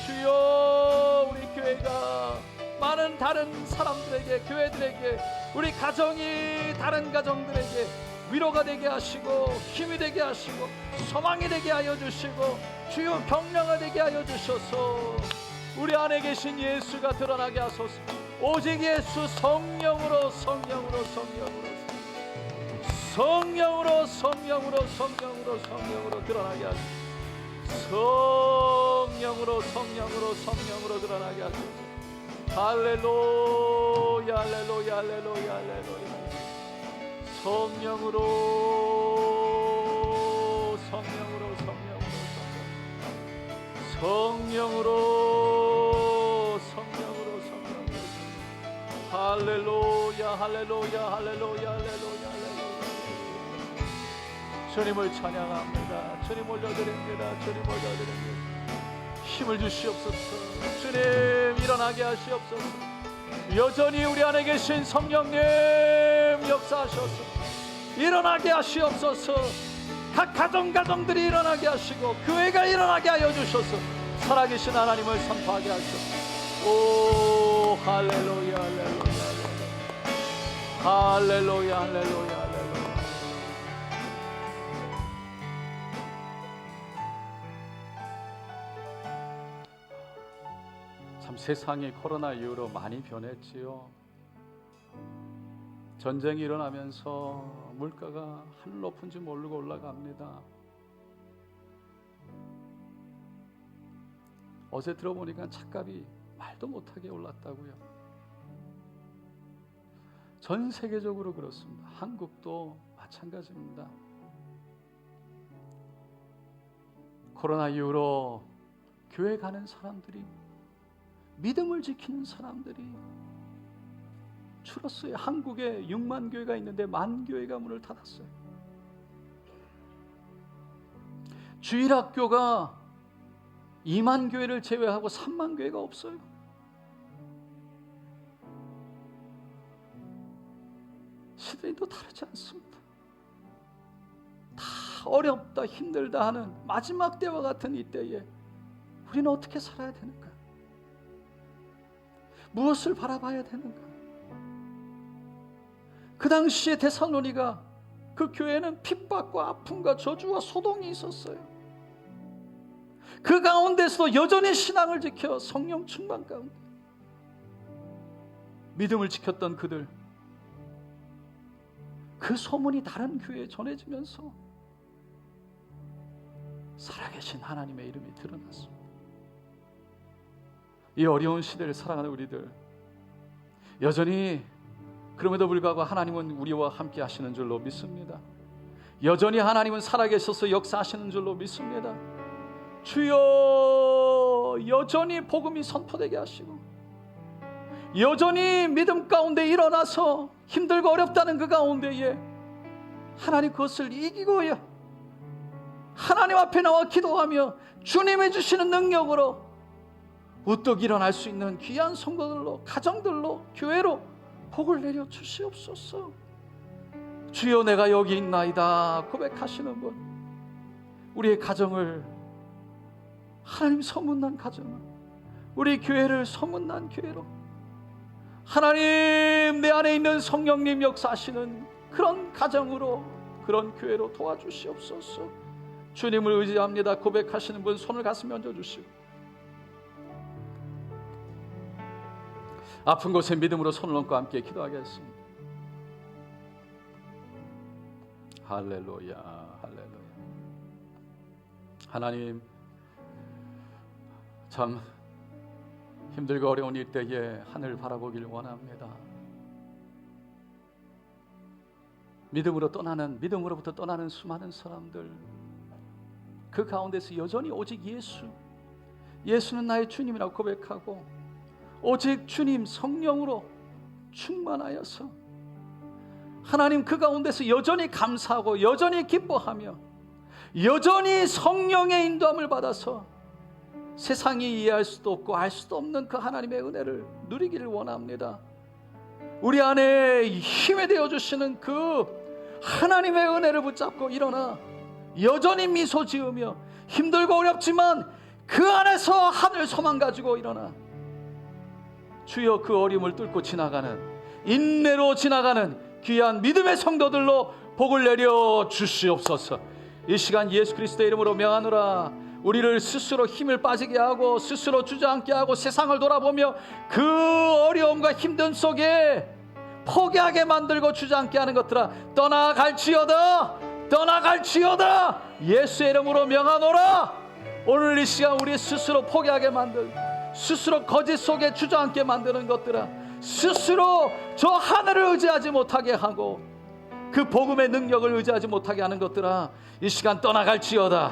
주여, 우리 교회가 많은 다른 사람들에게, 교회들에게, 우리 가정이 다른 가정들에게 위로가 되게 하시고 힘이 되게 하시고 소망이 되게 하여 주시고 주여 격려가 되게 하여 주셔서 우리 안에 계신 예수가 드러나게 하소서. 오직 예수, 성령으로 성령으로 성령으로 성령으로 성령으로 성령으로 성령으로 드러나게 하소서. 성령으로 성령으로 성령으로 드러나게 하소서. 할렐루야, 할렐루야, 할렐루야, 할렐루야. 성령으로 성령으로 성령으로 성령으로 성령으로 성령으로 할렐루야, 할렐루야, 할렐루야, 할렐루야, 할렐루야. 주님을 찬양합니다. 주님 올려드립니다. 주님 올려드립니다. 힘을 주시옵소서. 주님 일어나게 하시옵소서. 여전히 우리 안에 계신 성령님 역사하셔서 일어나게 하시옵소서. 각 가정들이 일어나게 하시고 교회가 일어나게 하여 주셔서 살아계신 하나님을 선포하게 하시옵소서. 오 할렐루야 할렐루야 할렐루야 할렐루야 할렐루야. 참 세상이 코로나 이후로 많이 변했지요. 전쟁이 일어나면서 물가가 하늘 높은 줄 모르고 올라갑니다. 어제 들어보니까 찻값이 말도 못하게 올랐다고요. 전 세계적으로 그렇습니다. 한국도 마찬가지입니다. 코로나 이후로 교회 가는 사람들이, 믿음을 지키는 사람들이 줄었어요. 한국에 6만 교회가 있는데 1만 교회가 문을 닫았어요. 주일학교가 2만 교회를 제외하고 3만 교회가 없어요. 시대도 다르지 않습니다. 다 어렵다 힘들다 하는 마지막 때와 같은 이때에 우리는 어떻게 살아야 되는가? 무엇을 바라봐야 되는가? 그 당시에 데살로니가 그 교회는 핍박과 아픔과 저주와 소동이 있었어요. 그 가운데서도 여전히 신앙을 지켜 성령 충만 가운데 믿음을 지켰던 그들, 그 소문이 다른 교회에 전해지면서 살아계신 하나님의 이름이 드러났습니다. 이 어려운 시대를 살아가는 우리들, 여전히 그럼에도 불구하고 하나님은 우리와 함께 하시는 줄로 믿습니다. 여전히 하나님은 살아계셔서 역사하시는 줄로 믿습니다. 주여, 여전히 복음이 선포되게 하시고 여전히 믿음 가운데 일어나서 힘들고 어렵다는 그 가운데에 하나님 그것을 이기고요, 하나님 앞에 나와 기도하며 주님이 주시는 능력으로 우뚝 일어날 수 있는 귀한 성도들로, 가정들로, 교회로 복을 내려 주시옵소서. 주여, 내가 여기 있나이다 고백하시는 분, 우리의 가정을, 하나님 소문난 가정을, 우리 교회를 소문난 교회로, 하나님 내 안에 있는 성령님 역사하시는 그런 가정으로, 그런 교회로 도와주시옵소서. 주님을 의지합니다 고백하시는 분 손을 가슴에 얹어주시고, 아픈 곳에 믿음으로 손을 얹고 함께 기도하겠습니다. 할렐루야 할렐루야. 하나님, 참 힘들고 어려운 이때에 하늘 바라보길 원합니다. 믿음으로부터 떠나는 수많은 사람들, 그 가운데서 여전히 오직 예수는 나의 주님이라고 고백하고 오직 주님 성령으로 충만하여서 하나님 그 가운데서 여전히 감사하고 여전히 기뻐하며 여전히 성령의 인도함을 받아서 세상이 이해할 수도 없고 알 수도 없는 그 하나님의 은혜를 누리기를 원합니다. 우리 안에 힘이 되어주시는 그 하나님의 은혜를 붙잡고 일어나 여전히 미소 지으며 힘들고 어렵지만 그 안에서 하늘 소망 가지고 일어나 주여, 그 어려움을 뚫고 지나가는, 인내로 지나가는 귀한 믿음의 성도들로 복을 내려 주시옵소서. 이 시간 예수 그리스도의 이름으로 명하노라. 우리를 스스로 힘을 빠지게 하고 스스로 주저앉게 하고 세상을 돌아보며 그 어려움과 힘든 속에 포기하게 만들고 주저앉게 하는 것들아, 떠나갈지어다 예수의 이름으로 명하노라. 오늘 이 시간 우리 스스로 포기하게 만들고 스스로 거짓 속에 주저앉게 만드는 것들아, 스스로 저 하늘을 의지하지 못하게 하고 그 복음의 능력을 의지하지 못하게 하는 것들아, 이 시간 떠나갈지어다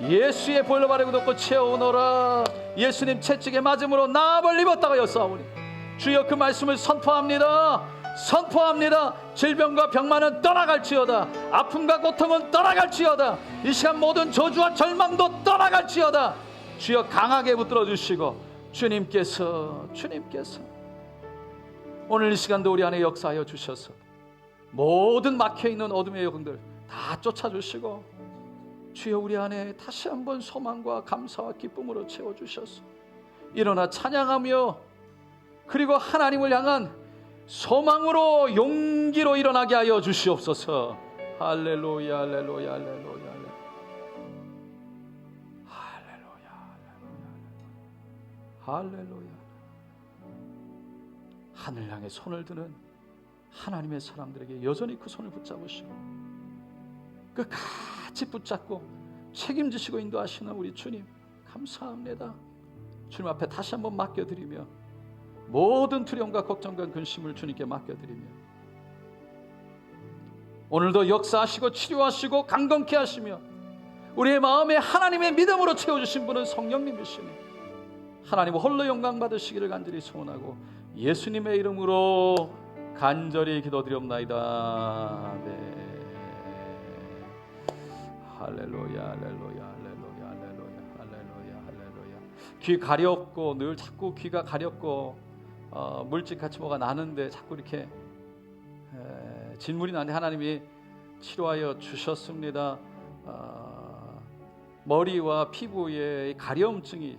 예수의 보혈로 바르고 덮고 채우노라. 예수님 채찍에 맞음으로 나음을 입었다가 였사오니 주여, 그 말씀을 선포합니다. 선포합니다. 질병과 병만은 떠나갈지어다. 아픔과 고통은 떠나갈지어다. 이 시간 모든 저주와 절망도 떠나갈지어다. 주여 강하게 붙들어 주시고 주님께서 오늘 이 시간도 우리 안에 역사하여 주셔서 모든 막혀있는 어둠의 영들 다 쫓아주시고 주여 우리 안에 다시 한번 소망과 감사와 기쁨으로 채워주셔서 일어나 찬양하며 그리고 하나님을 향한 소망으로 용기로 일어나게 하여 주시옵소서. 할렐루야 할렐루야 할렐루야 할렐루야 할렐루야. 하늘 향해 손을 드는 하나님의 사람들에게 여전히 그 손을 붙잡으시고 끝까지 붙잡고 책임지시고 인도하시는 우리 주님 감사합니다. 주님 앞에 다시 한번 맡겨드리며 모든 두려움과 걱정과 근심을 주님께 맡겨드리며 오늘도 역사하시고 치료하시고 강건케 하시며 우리의 마음에 하나님의 믿음으로 채워주신 분은 성령님이시니 하나님 홀로 영광 받으시기를 간절히 소원하고 예수님의 이름으로 간절히 기도드리옵나이다. 아멘. 할렐루야 할렐루야 할렐루야 할렐루야 할렐루야 할렐루야. 귀 가렵고 늘 자꾸 귀가 가렵고 물집같이 뭐가 나는데 자꾸 이렇게 진물이 나는데 하나님이 치료하여 주셨습니다. 머리와 피부에 가려움증이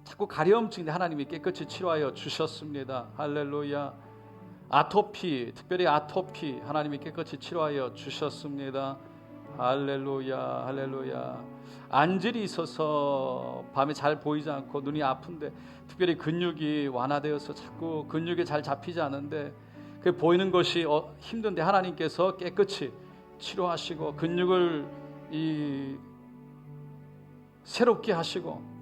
자꾸 가려움증인데 하나님이 깨끗이 치료하여 주셨습니다. 할렐루야. 아토피, 특별히 아토피 하나님이 깨끗이 치료하여 주셨습니다. 할렐루야 할렐루야. 안질이 있어서 밤에 잘 보이지 않고 눈이 아픈데 특별히 근육이 완화되어서 자꾸 근육이 잘 잡히지 않는데 그 보이는 것이 힘든데 하나님께서 깨끗이 치료하시고 근육을 새롭게 하시고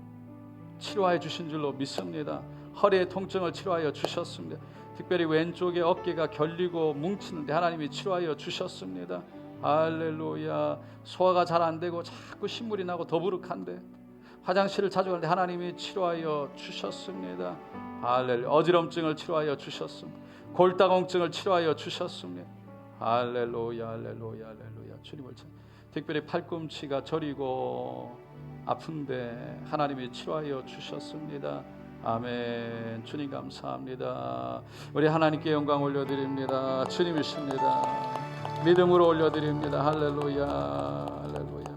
치료하여 주신 줄로 믿습니다. 허리의 통증을 치료하여 주셨습니다. 특별히 왼쪽에 어깨가 결리고 뭉치는데 하나님이 치료하여 주셨습니다. 할렐루야. 소화가 잘 안 되고 자꾸 신물이 나고 더부룩한데 화장실을 자주 가는데 하나님이 치료하여 주셨습니다. 할렐루야. 어지럼증을 치료하여 주셨습니다. 골다공증을 치료하여 주셨습니다. 할렐루야 할렐루야 할렐루야. 주님을 찬. 특별히 팔꿈치가 저리고 아픈데 하나님이 치료하여 주셨습니다. 아멘. 주님 감사합니다. 우리 하나님께 영광 올려드립니다. 주님이십니다. 믿음으로 올려드립니다. 할렐루야 할렐루야.